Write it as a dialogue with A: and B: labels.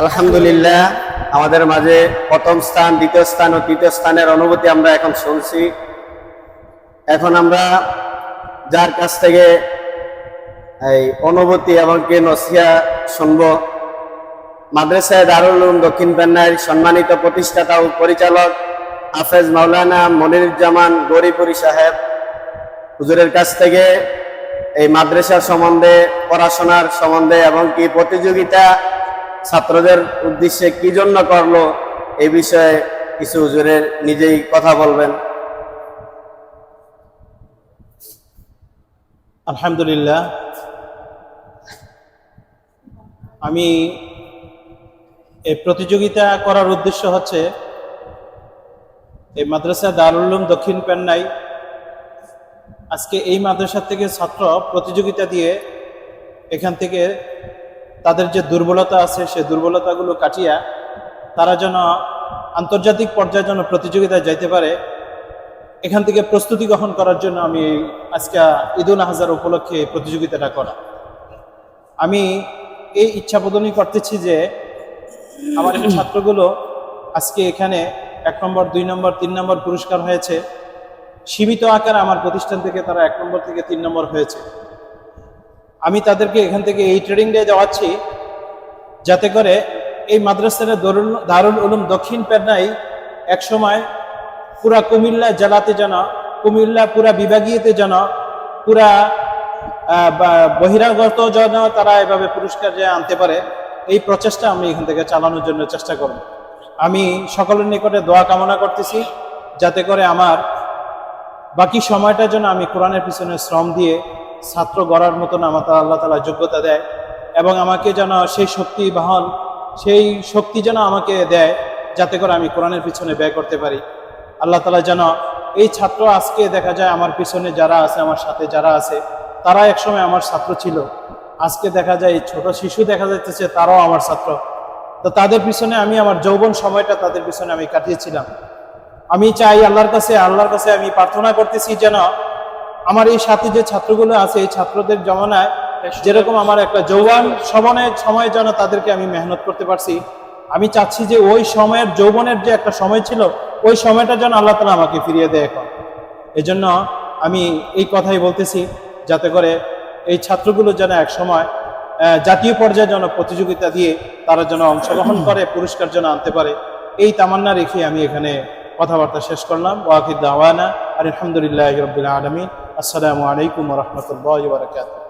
A: আলহামদুলিল্লাহ, আমাদের মাঝে প্রথম স্থান, দ্বিতীয় স্থান ও তৃতীয় স্থানের অনুভূতি আমরা এখন শুনছি। এখন আমরা যার কাছ থেকে এই অনুভূতি এবং কি নসিহা শুনব, মাদ্রাসায় দারুল উলুম দক্ষিণ পেন্নাইর সম্মানিত প্রতিষ্ঠাতা ও পরিচালক হাফেজ মাওলানা মনিরুজ্জামান গৌরীপুরী সাহেব হুজুরের কাছ থেকে এই মাদ্রাসার সম্বন্ধে, পড়াশোনার সম্বন্ধে এবং কি প্রতিযোগিতা ছাত্রদের উদ্দেশ্যে কি জন্য করলো এই বিষয়ে কিছু হুজুরের নিজেই কথা বলবেন।
B: আলহামদুলিল্লাহ, আমি এই প্রতিযোগিতা করার উদ্দেশ্য হচ্ছে এই মাদ্রাসা দারুল উলুম দক্ষিণ পেন্নাই আজকে এই মাদ্রাসা থেকে ছাত্র প্রতিযোগিতা দিয়ে এখান থেকে তাদের যে দুর্বলতা আছে সেই দুর্বলতাগুলো কাটিয়ে তারা যেন আন্তর্জাতিক পর্যায়ে যেন প্রতিযোগিতায় যাইতে পারে, এখান থেকে প্রস্তুতি গ্রহণ করার জন্য আমি আজকে ঈদুল আজহার উপলক্ষে প্রতিযোগিতাটা করা। আমি এই ইচ্ছা প্রদানই করতেছি যে আমার এই ছাত্রগুলো আজকে এখানে 1 নম্বর, 2 নম্বর, 3 নম্বর পুরস্কার হয়েছে। সীমিত আকারে আমার প্রতিষ্ঠান থেকে তারা 1 নম্বর থেকে 3 নম্বর হয়েছে। আমি তাদেরকে এখান থেকে এই ট্রেনিং ডে দেওয়াচ্ছি যাতে করে এই মাদ্রাসার দারুল উলুম দক্ষিণ পেন্নাই একসময় পুরা কুমিল্লা জেলাতে যেন, কুমিল্লা পুরা বিভাগীয়তে যেন, পুরা বহিরাগত যেন তারা এভাবে পুরস্কার যে আনতে পারে, এই প্রচেষ্টা আমি এখান থেকে চালানোর জন্য চেষ্টা করব। আমি সকলের নিকটে দোয়া কামনা করতেছি যাতে করে আমার বাকি সময়টা যেন আমি কোরআনের পিছনে শ্রম দিয়ে ছাত্র গড়ার মতন আমার আল্লাহ তাআলা যোগ্যতা দেয় এবং আমাকে যেন সেই শক্তি বাহন, সেই শক্তি যেন আমাকে দেয় যাতে করে আমি কোরআনের পিছনে ব্যয় করতে পারি। আল্লাহ তাআলা যেন এই ছাত্র আজকে দেখা যায় আমার পিছনে যারা আছে, আমার সাথে যারা আছে, তারা একসময় আমার ছাত্র ছিল। আজকে দেখা যায় ছোট শিশু দেখা যাচ্ছে তারাও আমার ছাত্র। তো তাদের পিছনে আমি আমার যৌবন সময়টা তাদের পিছনে আমি কাটিয়েছিলাম। আমি চাই আল্লাহর কাছে আমি প্রার্থনা করতেছি যেন আমার এই সাথে যে ছাত্রগুলো আছে, এই ছাত্রদের জমানায় যেরকম আমার একটা যৌবন সময় যেন তাদেরকে আমি মেহনত করতে পারছি, আমি চাচ্ছি যে ওই সময়ের যৌবনের যে একটা সময় ছিল ওই সময়টা যেন আল্লাহ তাআলা আমাকে ফিরিয়ে দেয় এখন। এই জন্য আমি এই কথাই বলতেছি যাতে করে এই ছাত্রগুলো যেন এক সময় জাতীয় পর্যায়ে যেন প্রতিযোগিতা দিয়ে তারা যেন অংশগ্রহণ করে, পুরস্কার যেন আনতে পারে, এই তামান্না রেখে আমি এখানে কথাবার্তা শেষ করলাম। ওয়া আখির দাওয়ানা আলহামদুলিল্লাহি রাব্বিল আলামিন। আসসালামু আলাইকুম ওয়া রাহমাতুল্লাহি ওয়া বারাকাতুহু।